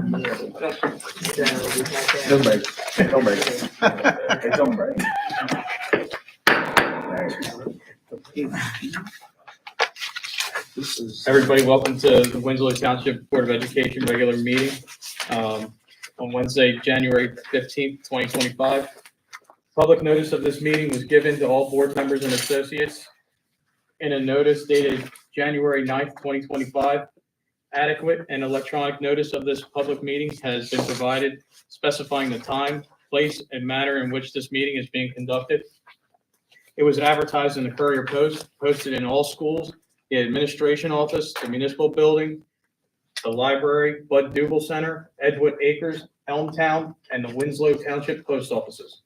Don't break. Don't break. Hey, don't break. Everybody, welcome to the Winslow Township Board of Education regular meeting on Wednesday, January 15th, 2025. Public notice of this meeting was given to all board members and associates in a notice dated January 9th, 2025. Adequate and electronic notice of this public meeting has been provided, specifying the time, place, and manner in which this meeting is being conducted. It was advertised in the Courier Post, posted in all schools, the administration office, the municipal building, the library, Bud Duval Center, Edgewood Acres, Elmtown, and the Winslow Township post offices.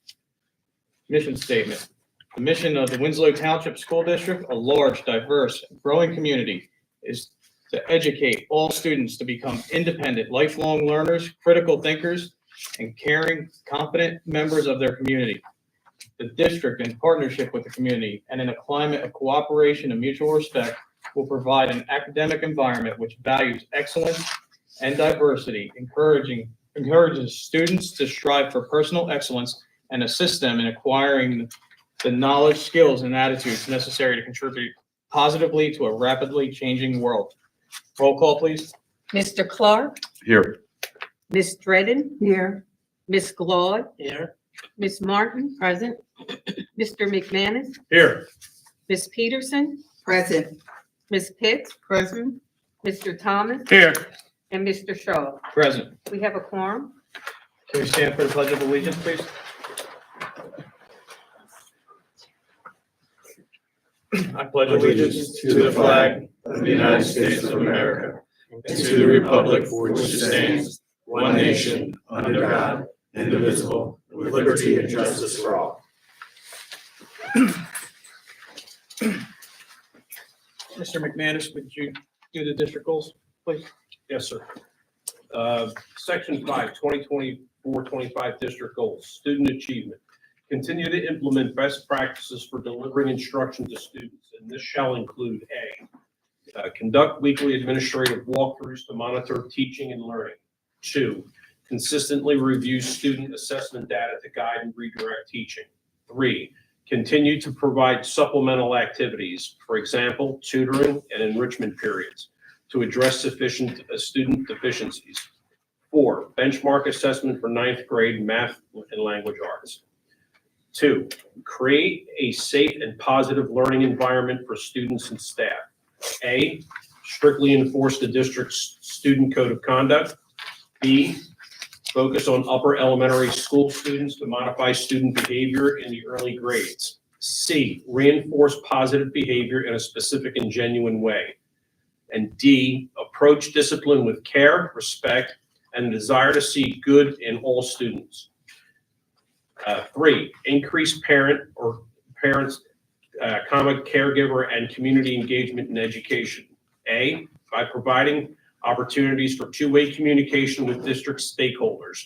Mission statement. The mission of the Winslow Township School District, a large, diverse, growing community, is to educate all students to become independent, lifelong learners, critical thinkers, and caring, confident members of their community. The district, in partnership with the community and in a climate of cooperation and mutual respect, will provide an academic environment which values excellence and diversity, encourages students to strive for personal excellence, and assists them in acquiring the knowledge, skills, and attitudes necessary to contribute positively to a rapidly changing world. Roll call, please. Mr. Clark, Here. Ms. Dredden, Here. Ms. Claude, Here. Ms. Martin, present, Mr. McManus, Here. Ms. Peterson, Present. Ms. Pitts, Present. Mr. Thomas, Here. and Mr. Shaw. Present. We have a quorum. Can we stand for the Pledge of Allegiance, please? I pledge allegiance to the flag of the United States of America and to the republic for which it stands, one nation, under God, indivisible, with liberty and justice for all. Mr. McManus, would you do the district goals, please? Yes, sir. Section 5, 2024-25 district goals, student achievement. Continue to implement best practices for delivering instruction to students, and this shall include A, conduct weekly administrative walkthroughs to monitor teaching and learning. 2, consistently review student assessment data to guide and redirect teaching. 3, continue to provide supplemental activities, for example, tutoring and enrichment periods, to address sufficient student deficiencies. 4, benchmark assessment for 9th grade math and language arts. 2, create a safe and positive learning environment for students and staff. A, strictly enforce the district's student code of conduct. B, focus on upper elementary school students to modify student behavior in the early grades. C, reinforce positive behavior in a specific and genuine way. And D, approach discipline with care, respect, and a desire to see good in all students. 3, increase parents, caregiver, and community engagement in education. A, by providing opportunities for two-way communication with district stakeholders.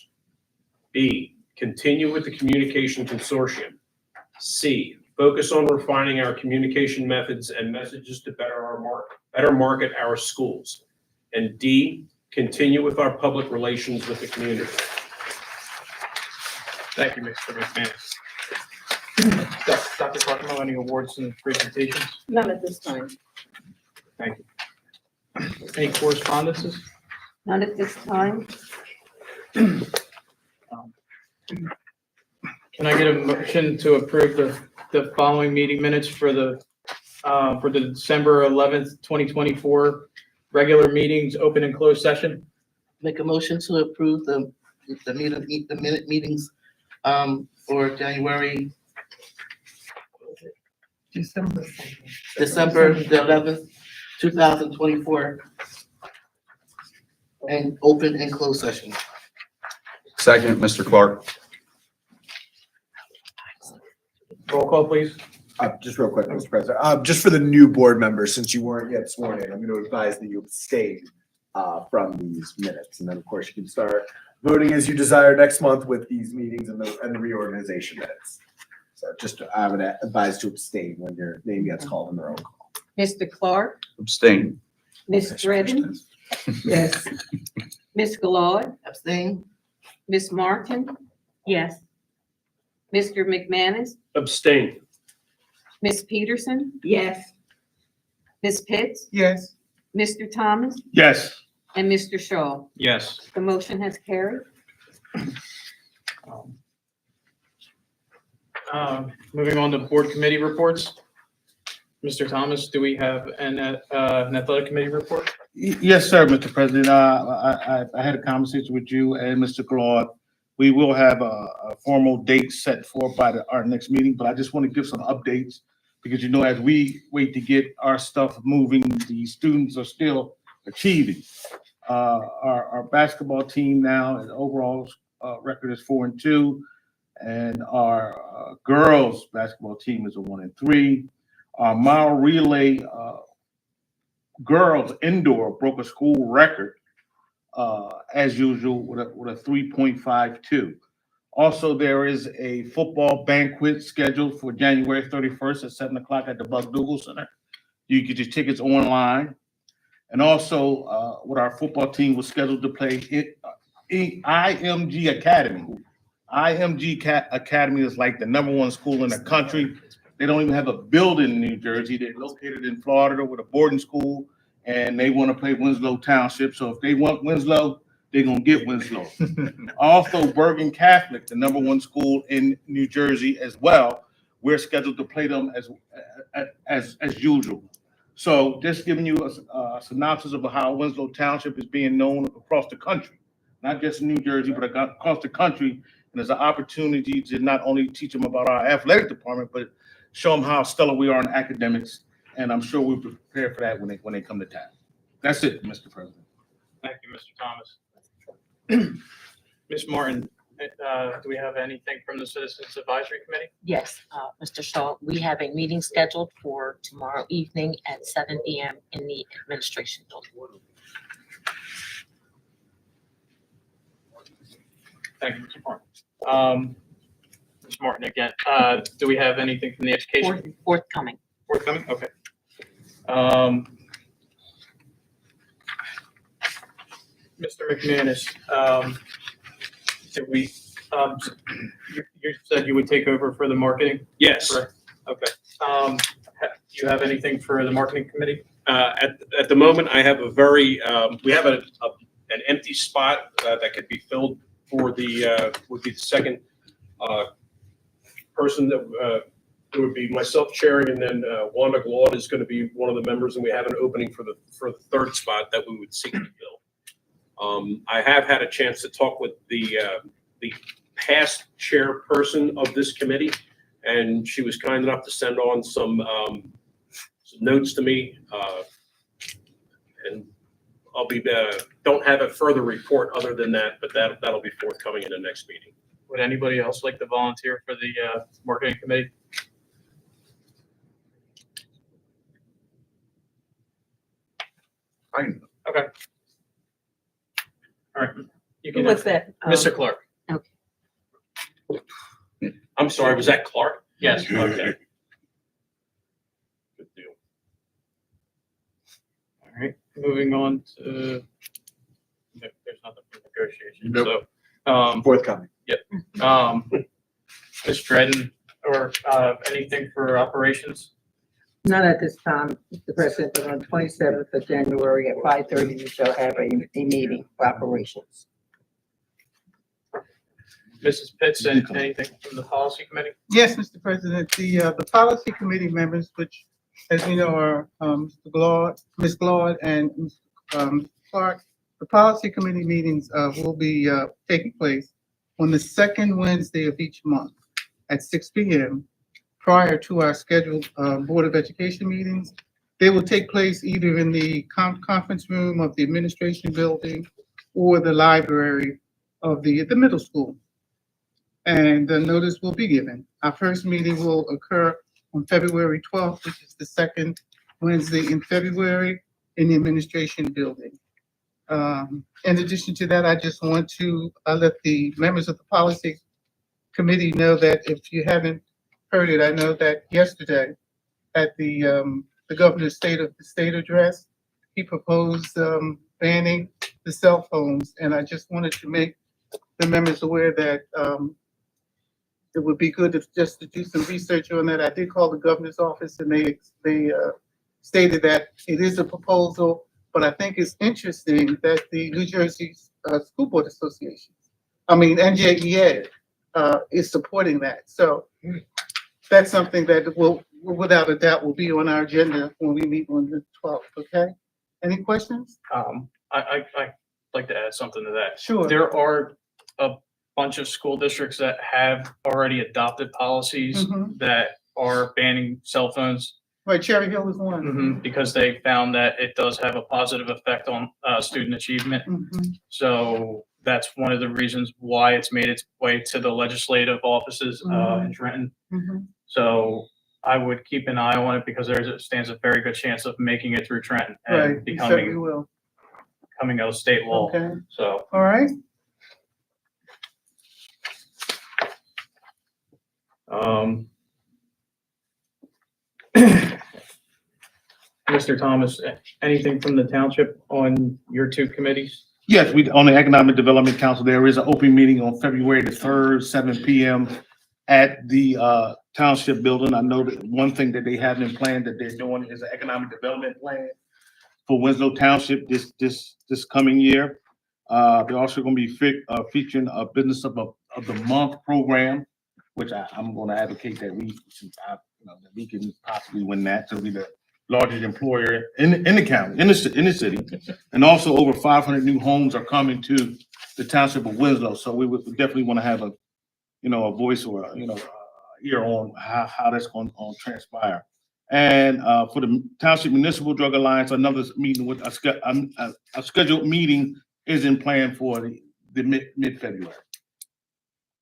B, continue with the communication consortium. C, focus on refining our communication methods and messages to better market our schools. And D, continue with our public relations with the community. Thank you, Mr. McManus. Dr. Clark, any awards and presentations? None at this time. Thank you. Any correspondences? None at this time. Can I get a motion to approve the following meeting minutes for the December 11th, 2024 regular meetings, open and closed session? Make a motion to approve the minute meetings for January, December the 11th, 2024, and open and closed session. Second, Mr. Clark. Roll call, please. Just real quick, Mr. President, just for the new board members, since you weren't yet sworn in, I'm going to advise that you abstain from these minutes. And then, of course, you can start voting as you desire next month with these meetings and the reorganization minutes. So just, I would advise to abstain when your name gets called in the roll call. Mr. Clark, Abstain. Ms. Dredden, Yes. Ms. Lloyd, Abstain? Ms. Martin, Yes. Mr. McManus, Abstain. Ms. Peterson, Yes. Ms. Pitts, Yes. Mr. Thomas, Yes. and Mr. Shaw. Yes. The motion has carried. Moving on to board committee reports. Mr. Thomas, do we have an athletic committee report? Yes, sir, Mr. President. I had a conversation with you and Mr. Claude. We will have a formal date set for by our next meeting, but I just want to give some updates because, you know, as we wait to get our stuff moving, the students are still achieving. Our basketball team now, the overall record is 4-2, and our girls basketball team is a 1-3. Our mile relay girls indoor broke a school record as usual with a 3.52. Also, there is a football banquet scheduled for January 31st at 7 o'clock at the Buck Dougall Center. You can get your tickets online. And also, what our football team was scheduled to play IMG Academy. Academy is like the #1 school in the country. They don't even have a building in New Jersey. They're located in Florida with a boarding school, and they want to play Winslow Township. So if they want Winslow, they're going to get Winslow. Also, Bergen Catholic, the #1 school in New Jersey as well. We're scheduled to play them as usual. So just giving you a synopsis of how Winslow Township is being known across the country, not just in New Jersey, but across the country. And there's an opportunity to not only teach them about our athletic department, but show them how stellar we are in academics. And I'm sure we're prepared for that when they come to town. That's it, Mr. President. Thank you, Mr. Thomas. Ms. Martin, do we have anything from the Citizens Advisory Committee? Yes, Mr. Shaw, we have a meeting scheduled for tomorrow evening at 7 p.m. in the administration building. Thank you, Mr. Martin. Ms. Martin again, do we have anything from the education? Forthcoming. Forthcoming, okay. Mr. McManus, did we, you said you would take over for the marketing? Yes. Correct. Okay. Do you have anything for the marketing committee? At the moment, I have we have an empty spot that could be filled for would be the second person that it would be myself chairing, and then Wanda Glaude is going to be one of the members, and we have an opening for the third spot that we would seek to fill. I have had a chance to talk with the past chairperson of this committee, and she was kind enough to send on some notes to me, and I'll be don't have a further report other than that, but that'll be forthcoming in the next meeting. Would anybody else like to volunteer for the marketing committee? Fine. Okay. All right. You can, What's that? Mr. Clark. I'm sorry, was that Clark? Yes. Okay. Good deal. All right. Moving on to, there's nothing for negotiation. Nope. So, Forthcoming. Ms. Dredden, or anything for operations? Not at this time, Mr. President, but on 27th of January at 5:30, we shall have a meeting for operations. Mrs. Pitts, anything from the policy committee? Yes, Mr. President, the policy committee members, which, as you know, are Ms. Glaude, and Clark. The policy committee meetings will be taking place on the second Wednesday of each month at 6 p.m. prior to our scheduled Board of Education meetings. They will take place either in the conference room of the administration building or the library of the middle school. And the notice will be given. Our first meeting will occur on February 12th, which is the second Wednesday in February in the administration building. In addition to that, I just want to let the members of the policy committee know that if you haven't heard it, I know that yesterday at the governor's state of the state address, he proposed banning the cell phones. And I just wanted to make the members aware that, it would be good just to do some research on that. I did call the governor's office and they stated that it is a proposal, but I think it's interesting that the New Jersey School Board Association, NJEA, is supporting that. So that's something that will, without a doubt, will be on our agenda when we meet on the 12th, okay? Any questions? I'd like to add something to that. Sure. There are a bunch of school districts that have already adopted policies Mhm. that are banning cell phones. Right, Cherry Hill is one. Because they found that it does have a positive effect on student achievement. Mhm. So that's one of the reasons why it's made its way to the legislative offices in Trenton. Mhm. So I would keep an eye on it because stands a very good chance of making it through Trenton Right, and you certainly becoming will. a state law. Okay, So all right. Mr. Thomas, anything from the township on your two committees? Yes, on the Economic Development Council, there is an open meeting on February the 3rd, 7 p.m. at the Township Building. I know that one thing that they have in plan that they're doing is an economic development plan for Winslow Township this coming year. They're also going to be featuring a Business of the Month program, which I'm going to advocate that that we can possibly win that to be the largest employer in the county, in the city. And also over 500 new homes are coming to the Township of Winslow. So we would definitely want to have a voice or ear on how that's going to transpire. And for the Township Municipal Drug Alliance, another meeting with a scheduled meeting is in plan for the mid-February.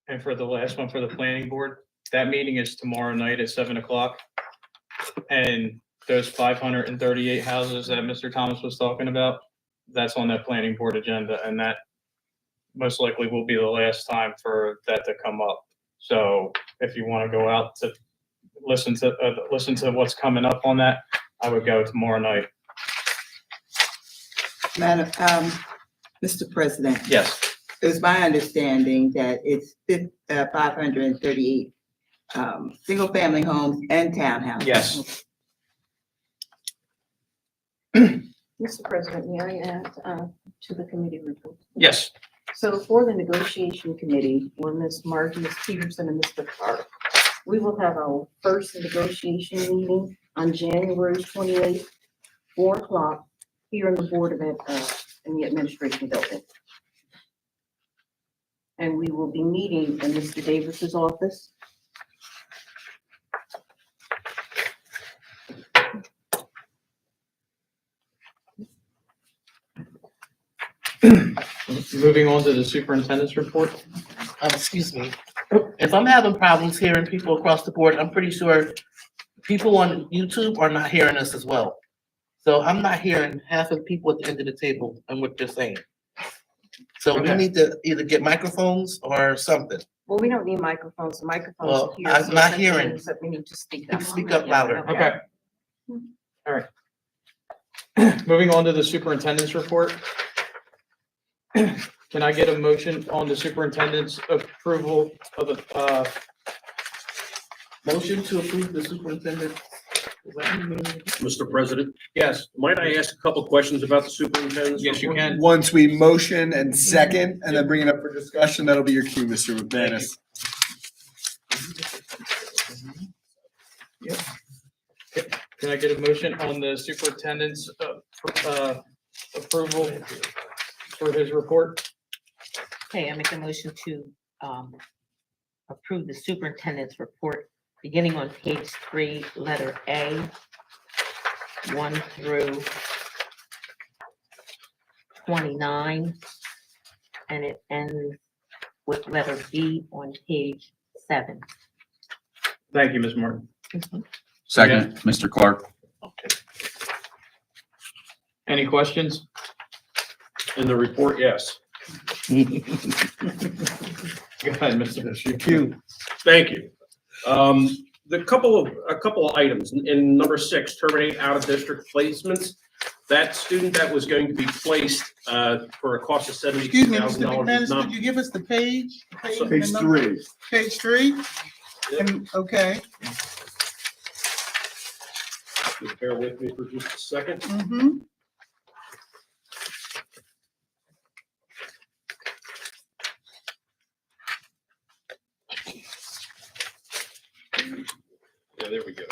And for the last one for the planning board, that meeting is tomorrow night at 7:00. And those 538 houses that Mr. Thomas was talking about, that's on that planning board agenda, and that most likely will be the last time for that to come up. So if you want to go out to listen to what's coming up on that, I would go tomorrow night. Madam, Mr. President, Yes. it's my understanding that it's 538 single-family homes and townhouses. Yes. Mr. President, may I add to the committee report? Yes. So for the negotiation committee, when Ms. Margie, Ms. Peterson, and Mr. Clark, we will have our first negotiation meeting on January 28th, 4:00, here in the Board of in the Administration Building. And we will be meeting in Mr. Davis's office. Moving on to the superintendent's report. Excuse me. If I'm having problems hearing people across the board, I'm pretty sure people on YouTube are not hearing us as well. So I'm not hearing half of the people at the end of the table and what they're saying. So we Okay. need to either get microphones or something. Well, we don't need microphones. The microphones Well, are here. I'm so not that hearing. means that we need to speak up. Speak up louder. Okay. All right. Moving on to the superintendent's report. Can I get a motion on the superintendent's approval of the, Motion to approve the superintendent. Mr. President, yes, might I ask a couple questions about the superintendent's? yes, you report? can. Once we motion and second, and then bring it up for discussion, that'll be your cue, Mr. McManus. Can I get a motion on the superintendent's approval for his report? Okay, I make a motion to approve the superintendent's report, beginning on page 3, letter A, 1 through 29, and it ends with letter B on page 7. Thank you, Ms. Martin. Second, Mr. Clark. Any questions? In the report, yes. Go ahead, Mr. Cue. Thank you. A couple of items in number 6, terminate out of district placements. that student that was going to be placed, for a cost of Excuse me, $72,000 Mr. is McManus, not. could you give us the page? So- and Page the number? 3. Page 3? Yep. And, okay, Bear with me for just a second. mm-hmm. Yeah, there we go.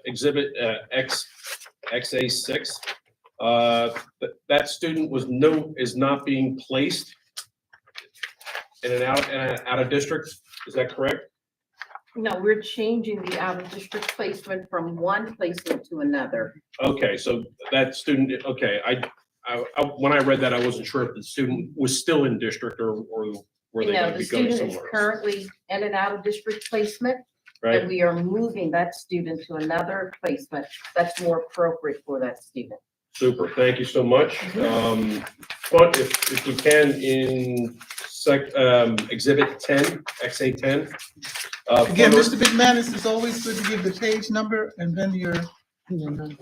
Exhibit, XA6. That student is not being placed in and out of district. Is that correct? No, we're changing the out-of-district placement from one placement to another. Okay, so that student, okay, when I read that, I wasn't sure if the student was still in district or were they No, going to the be going student is somewhere else? currently in and out-of-district placement, and Right? we are moving that student to another placement that's more appropriate for that student. Super, thank you so much. If you can, in exhibit 10, XA 10. Again, Mr. McManus, it's always good to give the page number and then and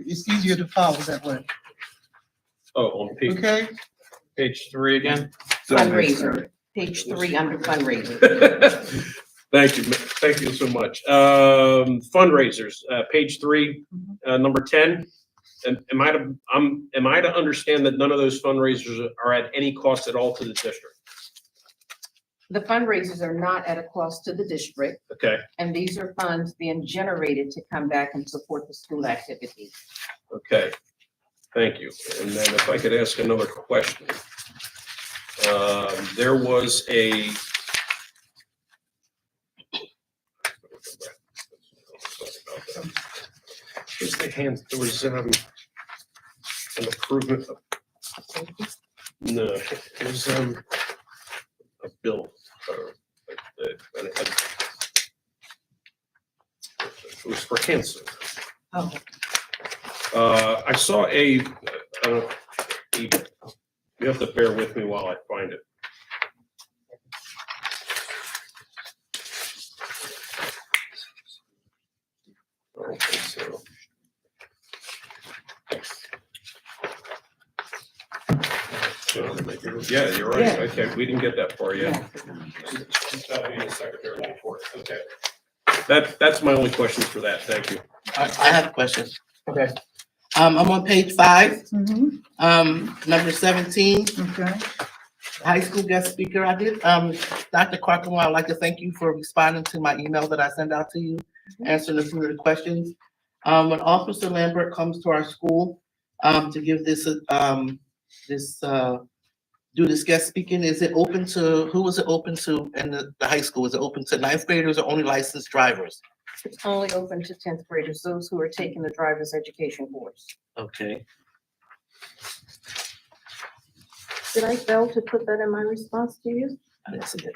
it's easier to follow that way, Oh, on okay? 3 again. Fundraiser, page 3 under fundraiser. Thank you so much. Fundraisers, page 3, number 10. Am I to understand that none of those fundraisers are at any cost at all to the district? The fundraisers are not at a cost to the district, Okay, and these are funds being generated to come back and support the school activities. okay. Thank you. And then if I could ask another question. There was a Where's the hand, there was, an improvement. No, it was, a bill. It was for cancer. Oh. I saw you have to bear with me while I find it. Okay, so. Yeah, you're right. Yeah. Okay, we didn't get that far yet. That'll be in the secretary report. Okay. That's my only questions for that. Thank you. I have a question. Okay. I'm on page 5, Mm-hmm, number 17, okay. high school guest speaker. I did, Dr. Clark, I'd like to thank you for responding to my email that I sent out to you, answering a few of the questions. When Officer Lambert comes to our school, to give do this guest speaking, is it open to, who is it open to in the high school? Is it open to 9th graders or only licensed drivers? It's only open to 10th graders, those who are taking the driver's education course. Okay. Did I fail to put that in my response to you? I didn't see it.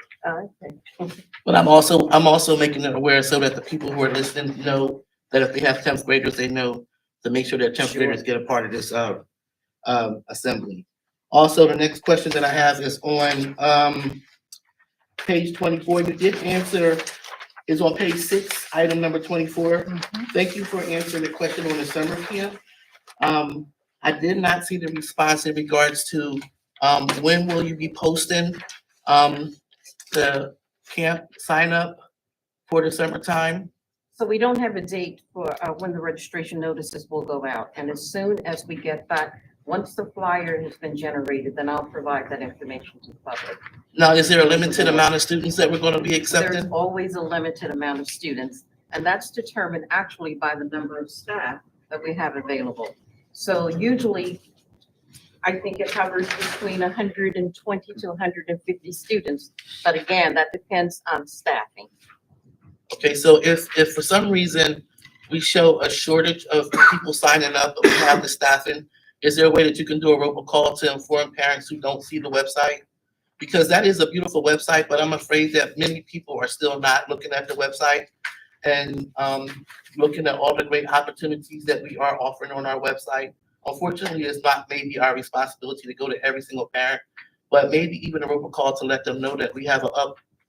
Okay. But I'm also making it aware so that the people who are listening know that if they have 10th graders, they know to make sure that 10th Sure. graders get a part of this assembly. Also, the next question that I have is on page 24. You did answer, is on page 6, item number 24. Thank you for answering the question on the summer camp. I did not see the response in regards to when will you be posting the camp sign up for the summertime? So we don't have a date for when the registration notices will go out. And as soon as we get that, once the flyer has been generated, then I'll provide that information to the public. Now, is there a limited amount of students that we're going to be There's accepting? always a limited amount of students, and that's determined actually by the number of staff that we have available. So usually, I think it hovers between 120 to 150 students. But again, that depends on staffing. Okay, so if for some reason we show a shortage of people signing up, but we have the staffing, is there a way that you can do a robocall to inform parents who don't see the website? Because that is a beautiful website, but I'm afraid that many people are still not looking at the website and looking at all the great opportunities that we are offering on our website. Unfortunately, it's not maybe our responsibility to go to every single parent, but maybe even a robocall to let them know that we have an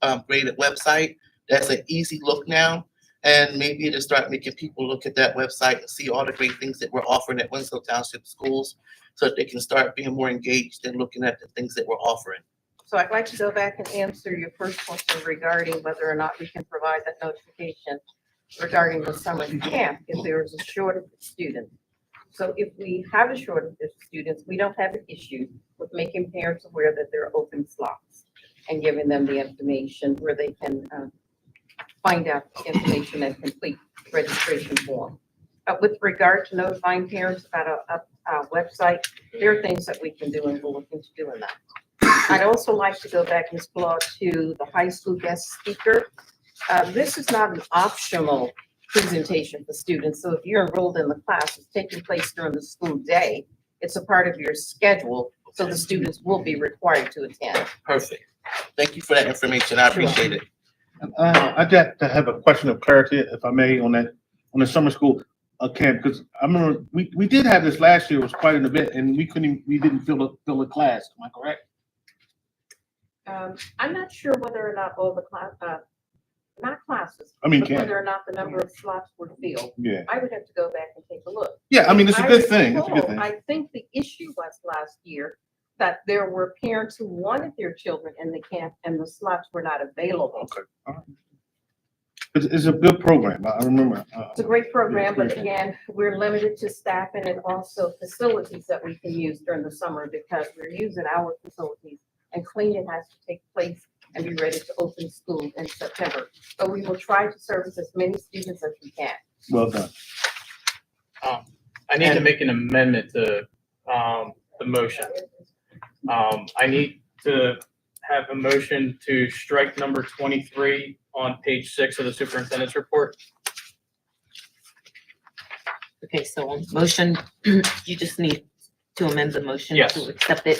upgraded website. That's an easy look now. And maybe to start making people look at that website and see all the great things that we're offering at Winslow Township schools so that they can start being more engaged and looking at the things that we're offering. So I'd like to go back and answer your first question regarding whether or not we can provide that notification regarding the summer camp if there is a shortage of students. So if we have a shortage of students, we don't have an issue with making parents aware that there are open slots and giving them the information where they can find out the information and complete registration form. With regard to notifying parents about a website, there are things that we can do and we'll look into doing that. I'd also like to go back, Ms. Claude, to the high school guest speaker. This is not an optional presentation for students. So if you're enrolled in the class, it's taking place during the school day. It's a part of your schedule, so the students will be required to attend. Perfect. Thank you for that information. I appreciate it. I just have a question of clarity, if I may, on the summer school camp, because I remember we did have this last year. It was quite an event, and we didn't fill a class. Am I correct? I'm not sure whether or not all the not classes, I mean, but camp. whether or not the number of slots were filled. Yeah. I would have to go back and take a look. Yeah, I mean, it's a I good thing. It's a good recall, thing. I think the issue was last year that there were parents who wanted their children in the camp and the slots were not available. Okay. All right. It's a good program. I remember. It's a great program, but again, we're limited to staffing and also facilities that we can use during the summer because we're using our facilities and cleaning has to take place and be ready to open school in September. But we will try to service as many students as we can. Well done. I need to make an amendment to, the motion. I need to have a motion to strike number 23 on page 6 of the superintendent's report. Okay, so on motion, you just need to amend the motion Yes. to accept it,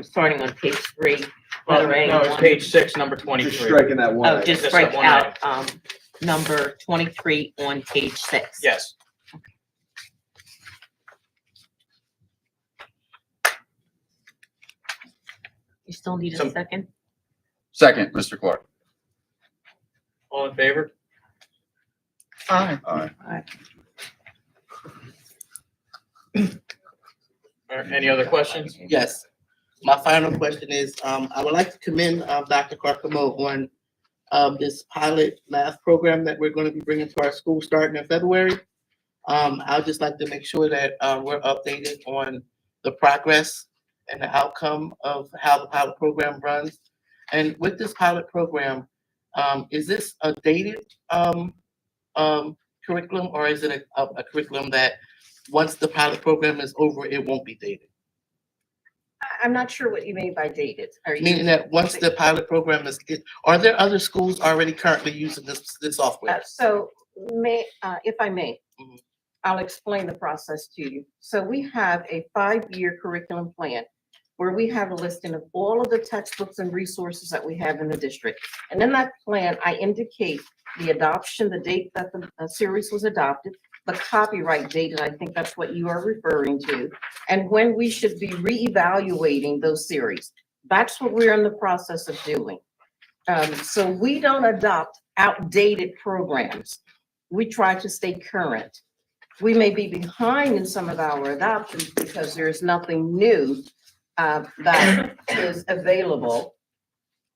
starting on page 3, Well, letter A. no, it's one. page 6, number Just 23. striking that one. Oh, item. just Just strike that one out, number 23 on page 6. Yes. You still need a So- second? Second, Mr. Clark. All in favor? Aye. All right. Any other questions? Yes. My final question is, I would like to commend, Dr. Carcamo on, this pilot math program that we're going to be bringing to our school starting in February. I'd just like to make sure that, we're updated on the progress and the outcome of how the pilot program runs. And with this pilot program, is this a dated, curriculum or is it a curriculum that once the pilot program is over, it won't be dated? I'm not sure what you mean by dated. Are you? Meaning that once the pilot program are there other schools already currently using this software? So if I may, Mhm. I'll explain the process to you. So we have a 5-year curriculum plan where we have a listing of all of the textbooks and resources that we have in the district. And in that plan, I indicate the adoption, the date that the series was adopted, the copyright date, and I think that's what you are referring to, and when we should be reevaluating those series. That's what we're in the process of doing. So we don't adopt outdated programs. We try to stay current. We may be behind in some of our adoptions because there's nothing new that is available,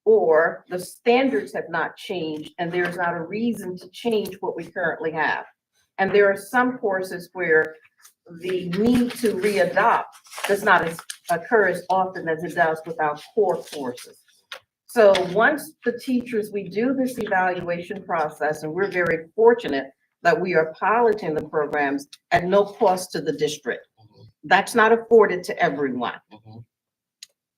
or the standards have not changed and there's not a reason to change what we currently have. And there are some courses where the need to readopt does not occur as often as it does with our core courses. So once the teachers, we do this evaluation process, and we're very fortunate that we are piloting the programs at no cost to the district. That's not afforded to everyone. Mhm.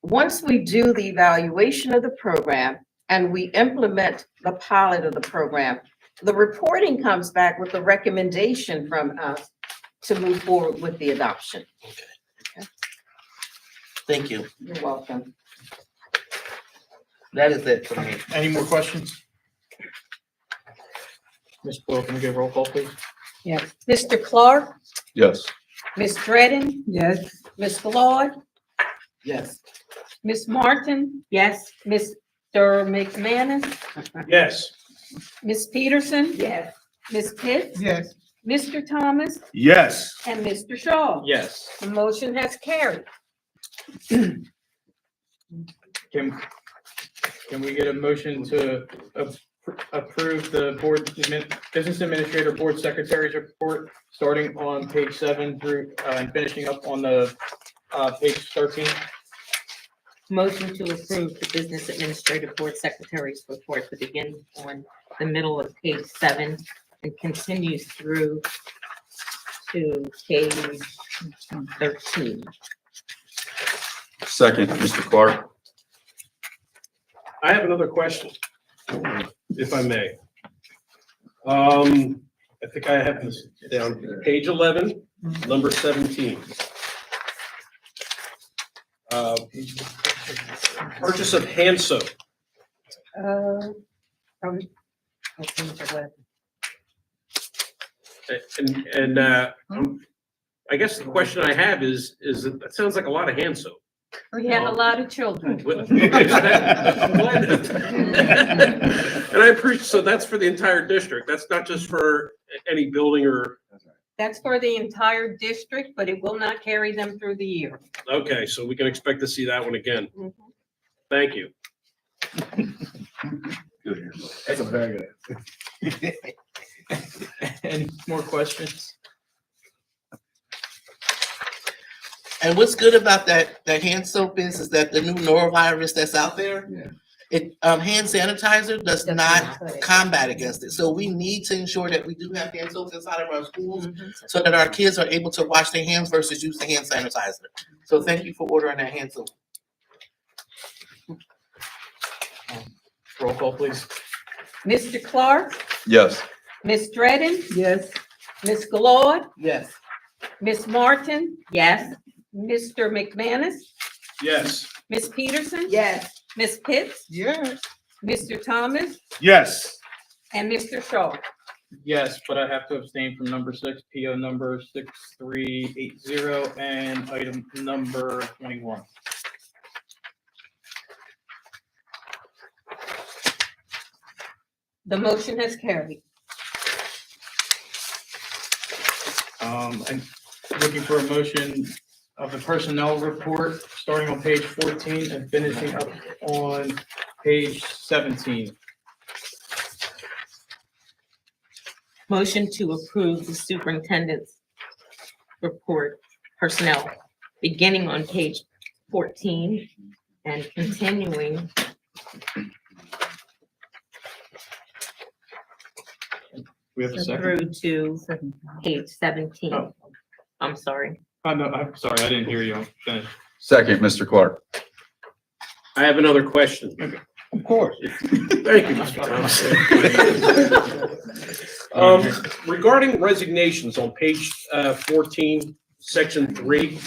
Once we do the evaluation of the program and we implement the pilot of the program, the reporting comes back with the recommendation from us to move forward with the adoption. Thank you. You're welcome. That is it for me. Any more questions? Ms. Boyle, can we get a roll call, please? Yes. Mr. Clark, Yes. Ms. Dredden, Yes. Ms. Claude, Yes. Ms. Martin, Yes. Mr. McManus, Yes. Ms. Peterson, Yes. Ms. Pitts? Yes. Mr. Thomas? Yes. And Mr. Shaw? Yes. The motion has carried. Can we get a motion to approve the business administrator board secretary's report, starting on page 7 through, and finishing up on the, page 13? Motion to approve the Business Administrative Board Secretary's report to begin on the middle of page 7 and continues through to page 13. Second, Mr. Clark. I have another question, if I may. I think I have this down, page 11, number 17. Purchase of hand soap. And I guess the question I have is that sounds like a lot of hand soap. We have a lot of children. And I appreciate, so that's for the entire district. That's not just for any building or, That's for the entire district, but it will not carry them through the year. okay, so we can expect to see that one again. Mhm. Thank you. That's a very good answer. Any more questions? And what's good about that hand soap is that the new norovirus that's out there, Yeah. it, hand sanitizer does not combat against it. So we need to ensure that we do have hand soap inside of our schools so that our kids are able to wash their hands versus use the hand sanitizer. So thank you for ordering that hand soap. Roll call, please. Mr. Clark? Yes. Ms. Dredden? Yes. Ms. Claude? Yes. Ms. Martin? Yes. Mr. McManus? Yes. Ms. Peterson? Yes. Ms. Pitts? Yes. Mr. Thomas? Yes. And Mr. Shaw? Yes, but I have to abstain from number 6, PO number 6380, and item number 21. The motion has carried. And looking for a motion of the personnel report, starting on page 14 and finishing up on page 17. Motion to approve the superintendent's report personnel, beginning on page 14 and continuing We have a second? through to page 17. Oh. I'm sorry. No, I'm sorry, I didn't hear you. Finish. Second, Mr. Clark. I have another question. Of course. Thank you, Mr. Thomas. Regarding resignations on page 14, section 3,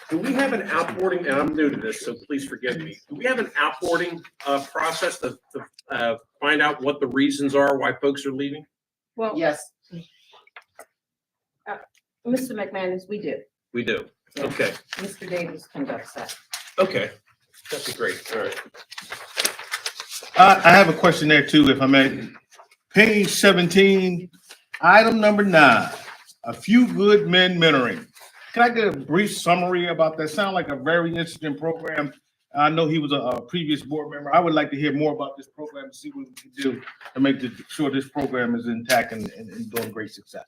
do we have an outboarding, and I'm new to this, so please forgive me. Do we have an outboarding process to find out what the reasons are why folks are leaving? Well, Yes. Mr. McManus, we do. We do. Okay, Mr. Davis conducts that. okay. That's great. All right. I have a question there too, if I may. Page 17, item number 9, a few good men mentoring. Can I get a brief summary about that? Sound like a very interesting program. I know he was a previous board member. I would like to hear more about this program and see what we can do to make sure this program is intact and doing great success.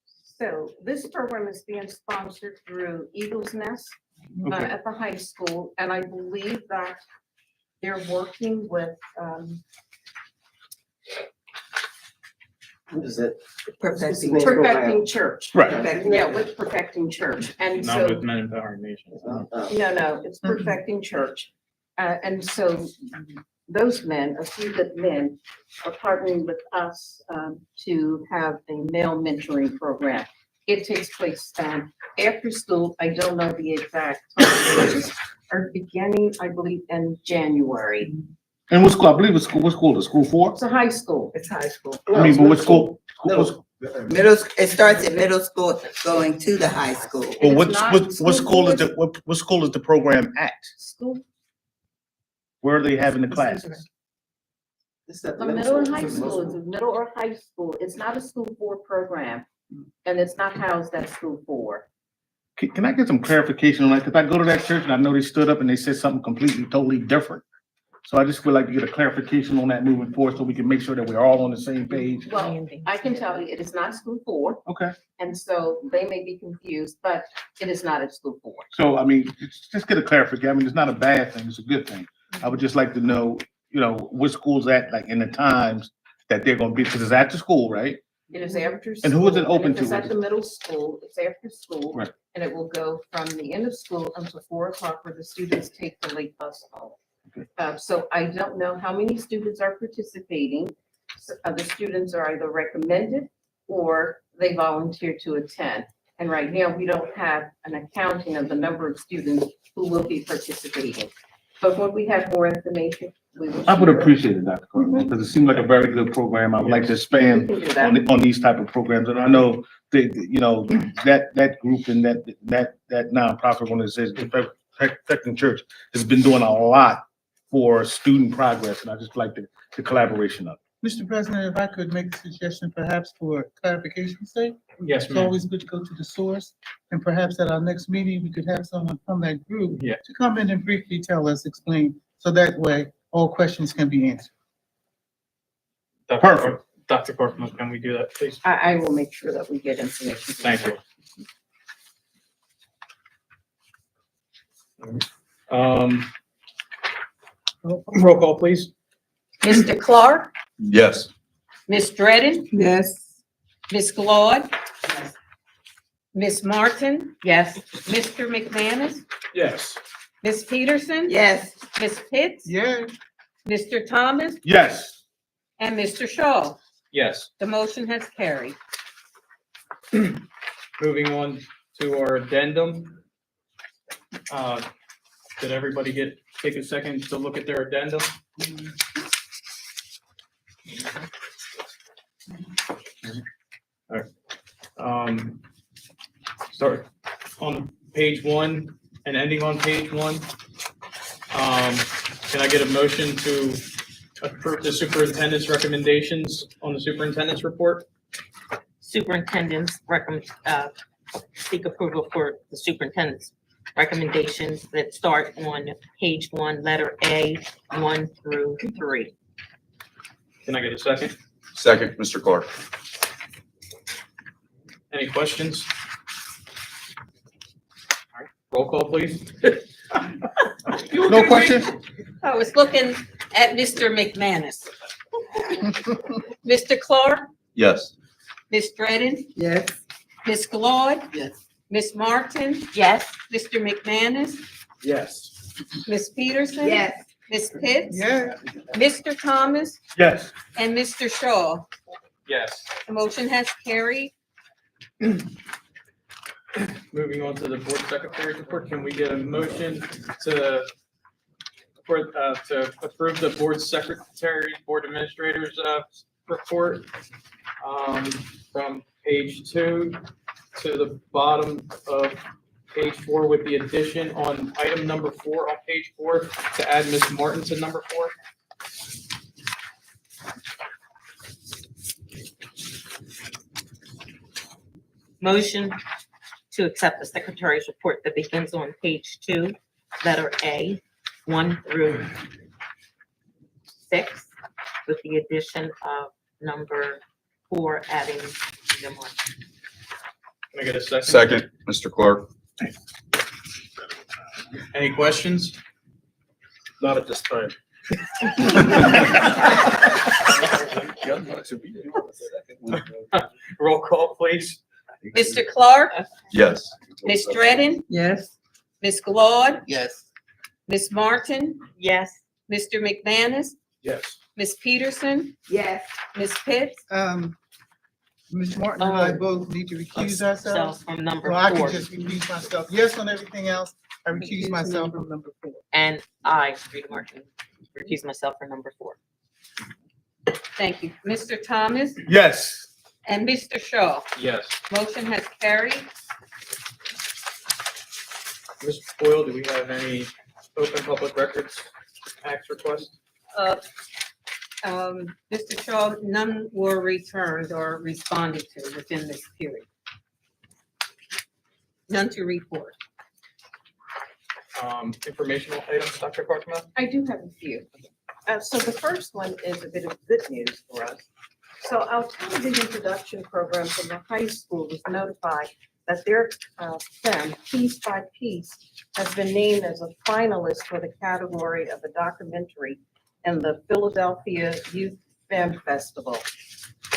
So this program is being sponsored through Eagles Nest Okay. at the high school, and I believe that they're working with, What is it? Perfecting Church. Right. Yeah, with Perfecting Church, and Not so, with Men Empowering Nations. no, it's Perfecting Church. And so those men, a few good men, are partnering with us to have a male mentoring program. It takes place after school. I don't know the exact time. Or beginning, I believe, in January. And what school? I believe it's school. What school? The school 4? It's a high school. It's high school. I mean, but what school? It starts at middle school, going to the high school. Well, what It's not school is what school is the program at? School. Where are they having the classes? The middle and high school, it's a middle or high school. It's not a school board program. And it's not housed at school board. Can I get some clarification on that? Because I go to that church and I know they stood up and they said something completely, totally different. So I just would like to get a clarification on that moving forward so we can make sure that we're all on the same page. Well, I can tell you, it is not school board. Okay. And so they may be confused, but it is not a school board. So, I mean, just get a clarification. I mean, it's not a bad thing. It's a good thing. I would just like to know, what school's at, like in the times that they're gonna be, because it's after school, right? It is after. And who is it school, open and if to? It's at the middle school, it's after school. Right. And it will go from the end of school until 4 o'clock where the students take the late bus home. So I don't know how many students are participating. The students are either recommended or they volunteer to attend. And right now, we don't have an accounting of the number of students who will be participating. But when we have more information, we will. I would share it. appreciate it, Dr. Carter, because it seemed like a very good program. I would like to expand We can do that. on these type of programs. And I know that group and that nonprofit organization, Affecting Church, has been doing a lot for student progress, and I just like the collaboration of it. Mr. President, if I could make a suggestion perhaps for clarification's sake, Yes, it's ma'am. always good to go to the source. And perhaps at our next meeting, we could have someone from that group Yeah. to come in and briefly tell us, explain, so that way all questions can be answered. Perfect. Dr. Corcoran, can we do that, please? I will make sure that we get information. Thank you. Roll call, please. Mr. Clark, Yes. Ms. Dredden, Yes. Ms. Claude, Ms. Martin, Yes. Mr. McManus, Yes. Ms. Peterson, Yes. Ms. Pitts, Yeah. Mr. Thomas, Yes. and Mr. Shaw. Yes. The motion has carried. Moving on to our addendum. Did everybody take a second to look at their addendum? All right. Start on page 1 and ending on page 1. Can I get a motion to approve the superintendent's recommendations on the superintendent's report? Superintendent's seek approval for the superintendent's recommendations that start on page 1, letter A, 1 through 3. Can I get a second? Second, Mr. Clark. Any questions? All right, roll call, please. No questions? I was looking at Mr. McManus. Mr. Clark, Yes. Ms. Dredden, Yes. Ms. Claude, Yes. Ms. Martin, Yes. Mr. McManus, Yes. Ms. Peterson. Yes. Ms. Pitts. Yeah. Mr. Thomas, Yes. and Mr. Shaw. Yes. The motion has carried. Moving on to the board secretary's report, can we get a motion to approve the board secretary, board administrator's report from page 2 to the bottom of page 4 with the addition on item number 4 on page 4 to add Ms. Martin to number 4? Motion to accept the secretary's report that begins on page 2, letter A, 1 through 6, with the addition of number 4, adding number 1. Can I get a second? Second, Mr. Clark. Any questions? Not at this time. Roll call, please. Mr. Clark, Yes. Ms. Dredden, Yes. Ms. Claude, Yes. Ms. Martin, Yes. Mr. McManus, Yes. Ms. Peterson, Yes. Ms. Pitts, Ms. Martin and I Oh. both need to recuse ourselves. So from number Well, I can 4, just recuse myself. Yes on everything else. I recuse myself from number 4. and I, Rita Martin, recuse myself for number 4. thank you, Mr. Thomas, Yes. and Mr. Shaw. Yes. Motion has carried. Mr. Boyle, do we have any open public records act requests? Uh, Mr. Shaw, none were returned or responded to within this period. None to report. Informational items, Dr. Parkman? I do have a few. So the first one is a bit of good news for us. So our television production program from the high school was notified that their film, Piece by Piece, has been named as a finalist for the category of a documentary in the Philadelphia Youth Film Festival.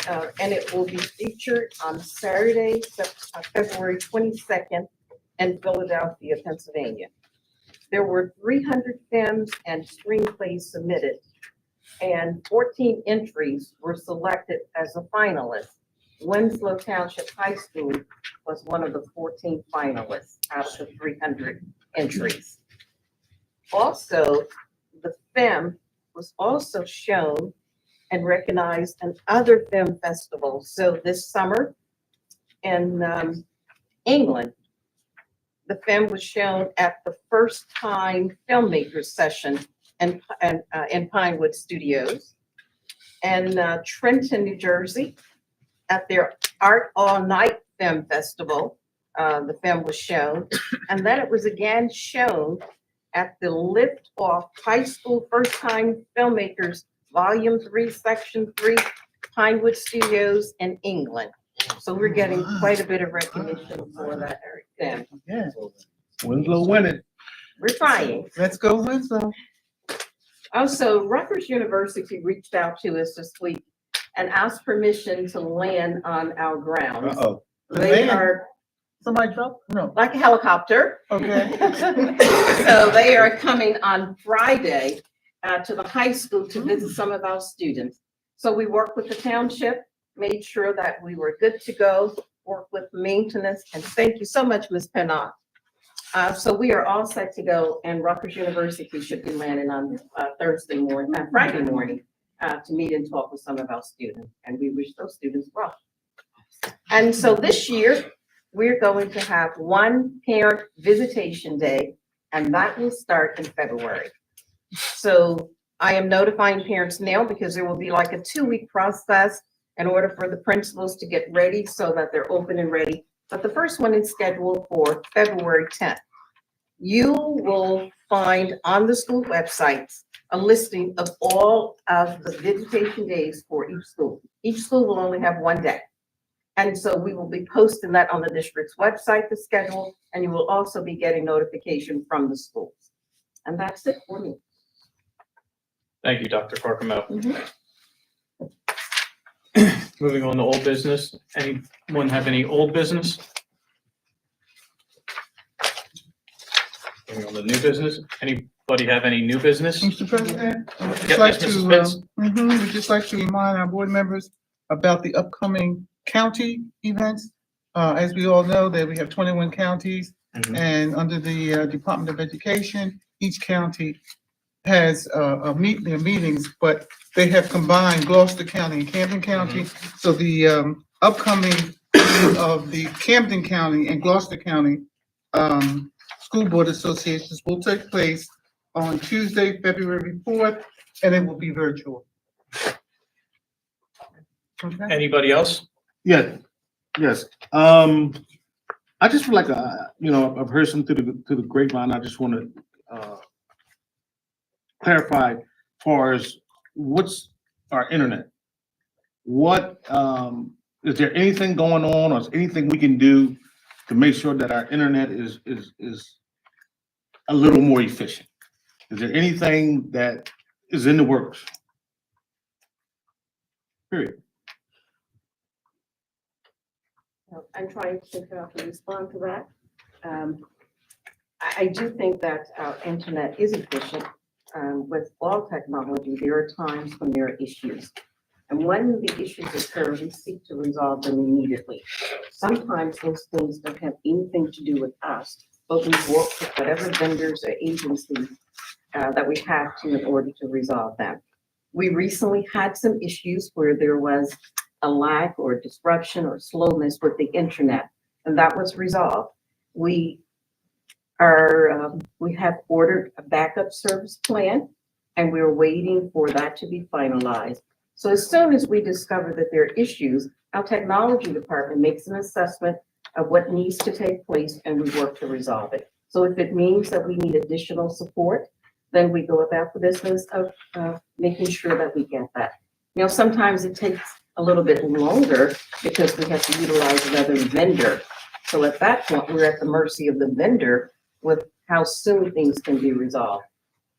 And it will be featured on Saturday, February 22nd in Philadelphia, Pennsylvania. There were 300 films and screenplays submitted, and 14 entries were selected as a finalist. Winslow Township High School was one of the 14 finalists out of the 300 entries. Also, the film was also shown and recognized in other film festivals. So this summer in England, the film was shown at the First Time Filmmakers Session in Pinewood Studios. And Trenton, New Jersey, at their Art All Night Film Festival, the film was shown. And then it was again shown at the Lift Off High School First Time Filmmakers Volume 3, Section 3, Pinewood Studios in England. So we're getting quite a bit of recognition for that film. Yeah, Winslow winning. We're trying. let's go Winslow. Also, Rutgers University reached out to us this week and asked permission to land on our grounds. Uh-oh. They Land? are Somebody drop? No, like a helicopter. okay. So they are coming on Friday to the high school to visit some of our students. So we worked with the township, made sure that we were good to go, work with maintenance, and thank you so much, Ms. Pennock. So we are all set to go, and Rutgers University should be landing on Friday morning to meet and talk with some of our students, and we wish those students well. And so this year, we're going to have one parent visitation day, and that will start in February. So I am notifying parents now because there will be like a 2-week process in order for the principals to get ready so that they're open and ready. But the first one is scheduled for February 10th. You will find on the school websites a listing of all of the visitation days for each school. Each school will only have one day. And so we will be posting that on the district's website, the schedule, and you will also be getting notification from the schools. And that's it for me. Thank you, Dr. Parkamo. Mhm. Moving on to old business. Anyone have any old business? Moving on to new business. Anybody have any new business? Mr. President, I would Yeah, just like yes, to, Mrs. Pitts. we'd just like to remind our board members about the upcoming county events. As we all know, that we have 21 counties, Mhm. and under the Department of Education, each county has their meetings, but they have combined Gloucester County and Camden County. So the upcoming meeting of the Camden County and Gloucester County School Board Associations will take place on Tuesday, February 4th, and it will be virtual. Okay. Anybody else? Yes, yes. I just feel like, I've heard some through the grapevine. I just want to clarify as far as what's our internet? What, is there anything going on, or is anything we can do to make sure that our internet is a little more efficient? Is there anything that is in the works? Period. I'm trying to think how to respond to that. I do think that our internet is efficient. With all technology, there are times when there are issues. And when the issues occur, we seek to resolve them immediately. Sometimes those things don't have anything to do with us, but we work with whatever vendors or agencies that we have to in order to resolve them. We recently had some issues where there was a lack or disruption or slowness with the internet, and that was resolved. We have ordered a backup service plan and we're waiting for that to be finalized. So as soon as we discover that there are issues, our technology department makes an assessment of what needs to take place, and we work to resolve it. So if it means that we need additional support, then we go about the business of making sure that we get that. You know, sometimes it takes a little bit longer because we have to utilize another vendor. So at that point, we're at the mercy of the vendor with how soon things can be resolved.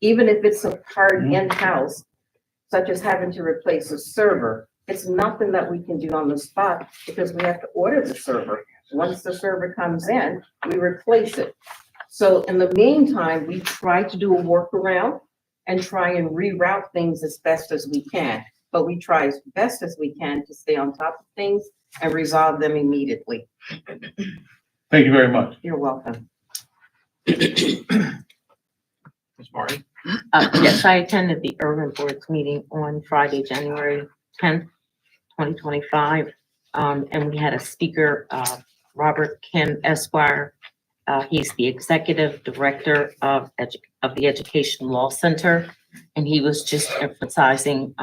Even if it's a part in-house, such as having to replace a server, it's nothing that we can do on the spot because we have to order the server. Once the server comes in, we replace it. So in the meantime, we try to do a workaround and try and reroute things as best as we can. But we try as best as we can to stay on top of things and resolve them immediately. Thank you very much. You're welcome. Ms. Martin? Yes, I attended the Urban Boards meeting on Friday, January 10th, 2025. And we had a speaker, Robert Kim Esquire. He's the executive director of the Education Law Center. And he was just emphasizing,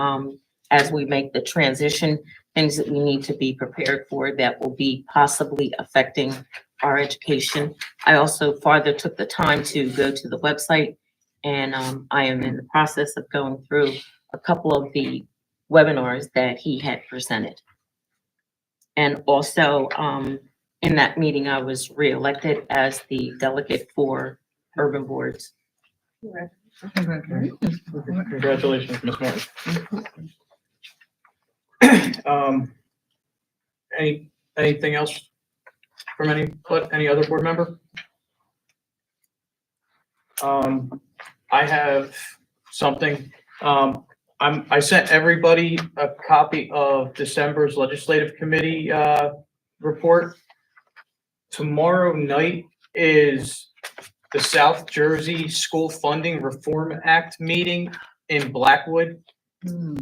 as we make the transition, things that we need to be prepared for that will be possibly affecting our education. I also farther took the time to go to the website, and I am in the process of going through a couple of the webinars that he had presented. And also, in that meeting, I was reelected as the delegate for Urban Boards. Congratulations, Ms. Martin. Anything else from any other board member? I have something. I sent everybody a copy of December's legislative committee report. Tomorrow night is the South Jersey School Funding Reform Act meeting in Blackwood.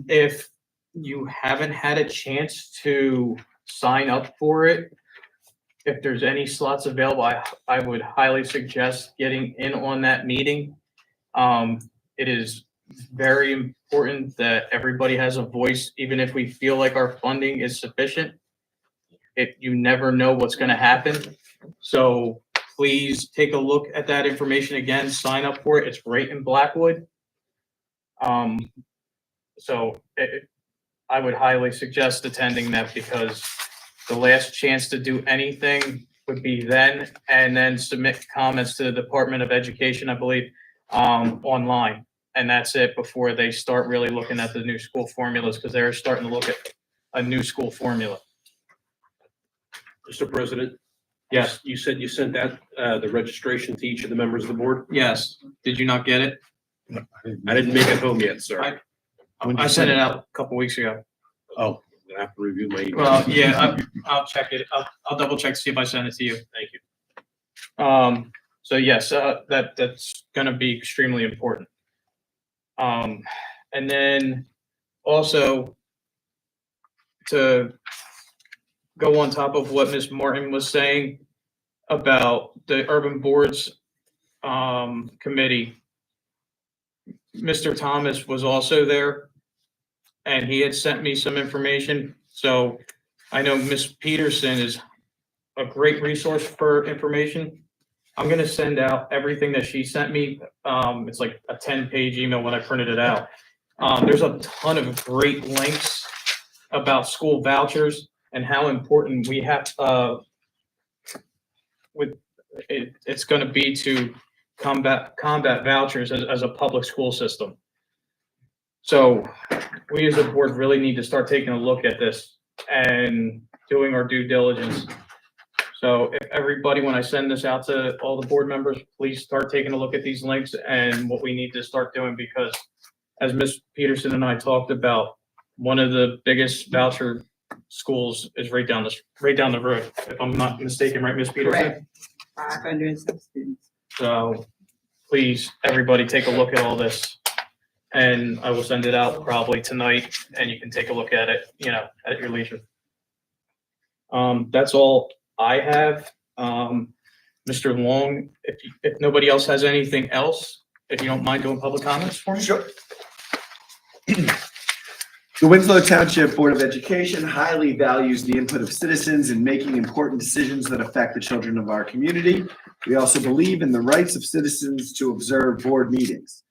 If you haven't had a chance to sign up for it, if there's any slots available, I would highly suggest getting in on that meeting. It is very important that everybody has a voice, even if we feel like our funding is sufficient. You never know what's going to happen. So please take a look at that information again, sign up for it. It's right in Blackwood. I would highly suggest attending that because the last chance to do anything would be then, and then submit comments to the Department of Education, I believe, online. And that's it before they start really looking at the new school formulas, because they're starting to look at a new school formula. Mr. President? Yes. You said you sent out the registration to each of the members of the board? Yes. Did you not get it? I didn't make it home yet, sir. I sent it out a couple weeks ago. Oh, I have to review my email. Well, yeah, I'll check it. I'll double check to see if I sent it to you. Thank you. So yes, that's gonna be extremely important. And then also to go on top of what Ms. Martin was saying about the Urban Boards Committee, Mr. Thomas was also there, and he had sent me some information. So I know Ms. Peterson is a great resource for information. I'm gonna send out everything that she sent me. It's like a 10-page email when I printed it out. There's a ton of great links about school vouchers and how important we have it's going to be to combat vouchers as a public school system. So we as a board really need to start taking a look at this and doing our due diligence. So if everybody, when I send this out to all the board members, please start taking a look at these links and what we need to start doing, because as Ms. Peterson and I talked about, one of the biggest voucher schools is right down the road, if I'm not mistaken, right, Ms. Peterson? 500 some students. So please, everybody, take a look at all this, and I will send it out probably tonight, and you can take a look at it, at your leisure. That's all I have. Mr. Long, if nobody else has anything else, if you don't mind doing public comments for me? Sure. The Winslow Township Board of Education highly values the input of citizens in making important decisions that affect the children of our community. We also believe in the rights of citizens to observe board meetings.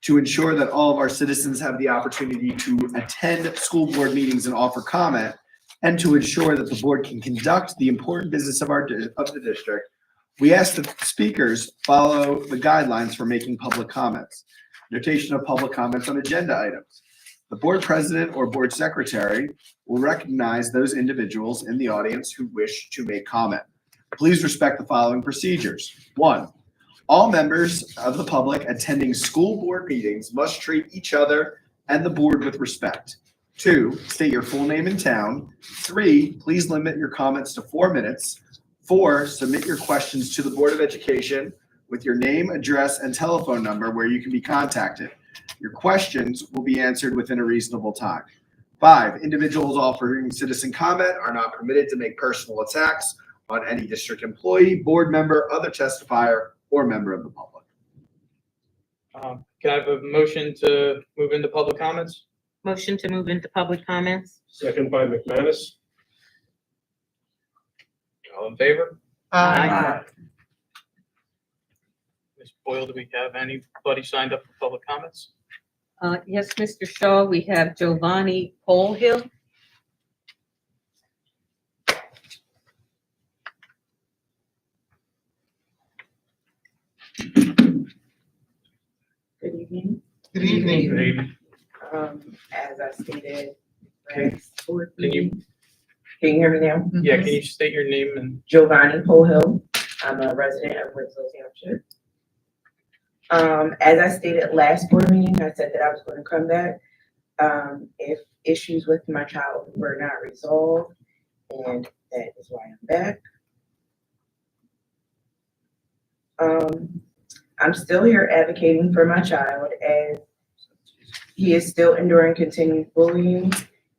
To ensure that all of our citizens have the opportunity to attend school board meetings and offer comment, and to ensure that the board can conduct the important business of the district, we ask that the speakers follow the guidelines for making public comments. Notation of public comments on agenda items. The board president or board secretary will recognize those individuals in the audience who wish to make comment. Please respect the following procedures. 1, all members of the public attending school board meetings must treat each other and the board with respect. 2, state your full name and town. 3, please limit your comments to 4 minutes. 4, submit your questions to the Board of Education with your name, address, and telephone number where you can be contacted. Your questions will be answered within a reasonable time. 5, individuals offering citizen comment are not permitted to make personal attacks on any district employee, board member, other testifier, or member of the public. Can I have a motion to move into public comments? Motion to move into public comments? Second by McManus. All in favor? Aye. Ms. Boyle, do we have anybody signed up for public comments? Yes, Mr. Shaw, we have Giovanni Polhill. Good evening. Good evening. Good evening. As I stated, last board Can you- meeting. Can you hear me now? Yeah, can you state your name and, Giovanni Polhill. I'm a resident of Winslow Township. As I stated last board meeting, I said that I was going to come back if issues with my child were not resolved, and that is why I'm back. I'm still here advocating for my child as he is still enduring continued bullying.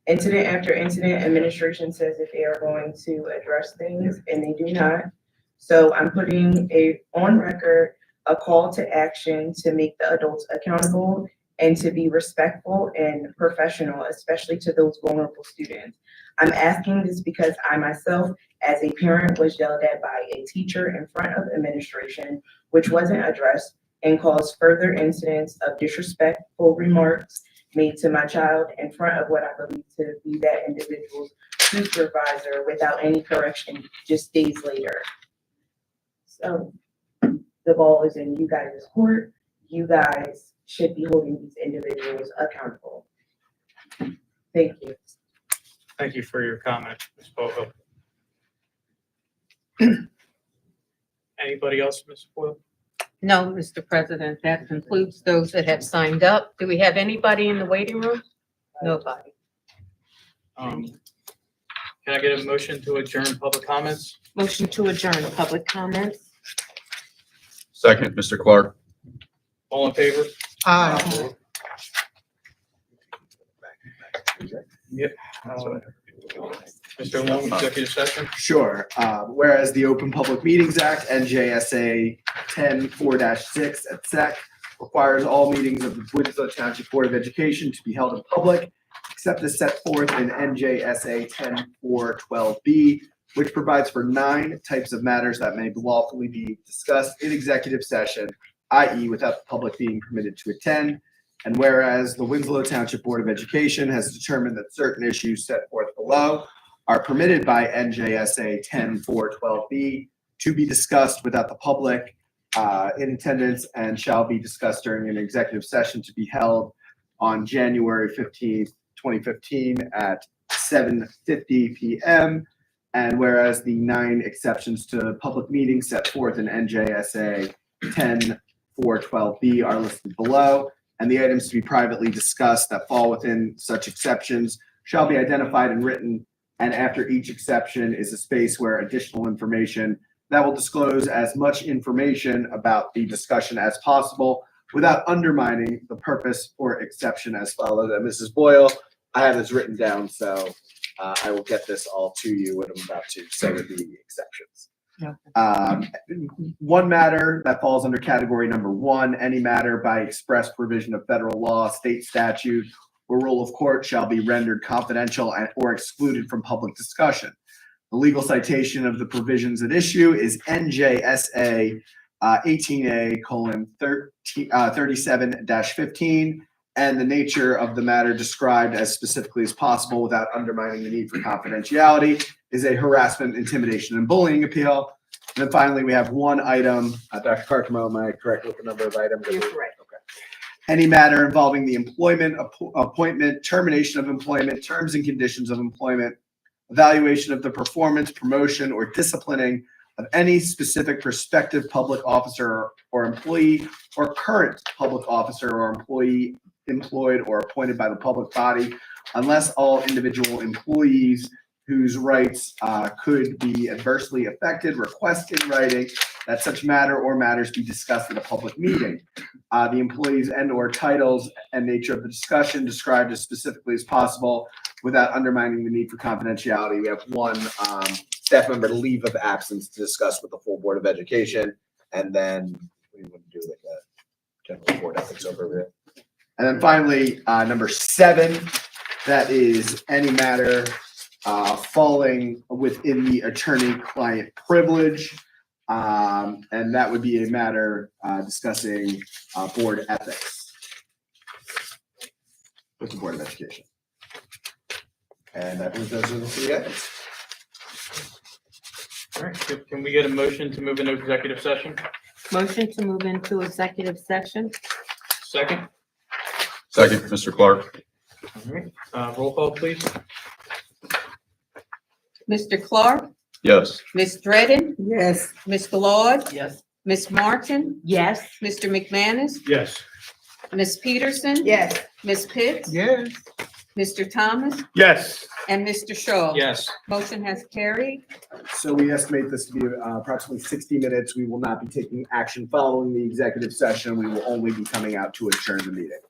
Incident after incident, administration says that they are going to address things and they do not. So I'm putting on record a call to action to make the adults accountable and to be respectful and professional, especially to those vulnerable students. I'm asking this because I myself, as a parent, was yelled at by a teacher in front of administration, which wasn't addressed, and caused further incidents of disrespectful remarks made to my child in front of what I believe to be that individual's supervisor without any correction just days later. So the ball is in you guys' court. You guys should be holding these individuals accountable. Thank you. thank you for your comment, Ms. Boyle. Anybody else, Ms. Boyle? No, Mr. President, that concludes those that have signed up. Do we have anybody in the waiting room? Nobody. Can I get a motion to adjourn public comments? Motion to adjourn public comments? Second, Mr. Clark. All in favor? Aye. Yep. Mr. Long, executive session? Sure. Whereas the Open Public Meetings Act, NJSA 10-4-6 at SEC, requires all meetings of the Winslow Township Board of Education to be held in public, except as set forth in NJSA 10-4-12B, which provides for 9 types of matters that may lawfully be discussed in executive session, i.e. without the public being permitted to attend. And whereas the Winslow Township Board of Education has determined that certain issues set forth below are permitted by NJSA 10-4-12B to be discussed without the public in attendance and shall be discussed during an executive session to be held on January 15th, 2015 at 7:50 p.m. And whereas the 9 exceptions to public meetings set forth in NJSA 10-4-12B are listed below, and the items to be privately discussed that fall within such exceptions shall be identified and written, and after each exception is a space where additional information that will disclose as much information about the discussion as possible without undermining the purpose or exception as follows. And Mrs. Boyle, I have this written down, so I will get this all to you what I'm about to say with the exceptions. One matter that falls under category number 1, any matter by express provision of federal law, state statute, or rule of court shall be rendered confidential or excluded from public discussion. The legal citation of the provisions at issue is NJSA 18A:37-15, and the nature of the matter described as specifically as possible without undermining the need for confidentiality is a harassment, intimidation, and bullying appeal. And then finally, we have one item. Dr. Carcamo, am I correct with the number of items? You're correct. Okay. Any matter involving the employment, appointment, termination of employment, terms and conditions of employment, evaluation of the performance, promotion, or disciplining of any specific prospective public officer or employee or current public officer or employee employed or appointed by the public body, unless all individual employees whose rights could be adversely affected request in writing that such matter or matters be discussed at a public meeting. The employees and or titles and nature of the discussion described as specifically as possible without undermining the need for confidentiality. We have one staff member leave of absence to discuss with the full Board of Education, and then we would do like a general board ethics overview. And then finally, number 7, that is any matter falling within the attorney-client privilege. And that would be a matter discussing board ethics with the Board of Education. And I believe those are the 3 items. All right, can we get a motion to move into executive session? Motion to move into executive session? Second? Second, Mr. Clark. All right, roll call, please. Mr. Clark, Yes. Ms. Dredden, Yes. Ms. Claude, Yes. Ms. Martin, Yes. Mr. McManus, Yes. Ms. Peterson, Yes. Ms. Pitts, Yes. Mr. Thomas, Yes. and Mr. Shaw. Yes. Motion has carried. So we estimate this to be approximately 60 minutes. We will not be taking action following the executive session. We will only be coming out to adjourn the meeting.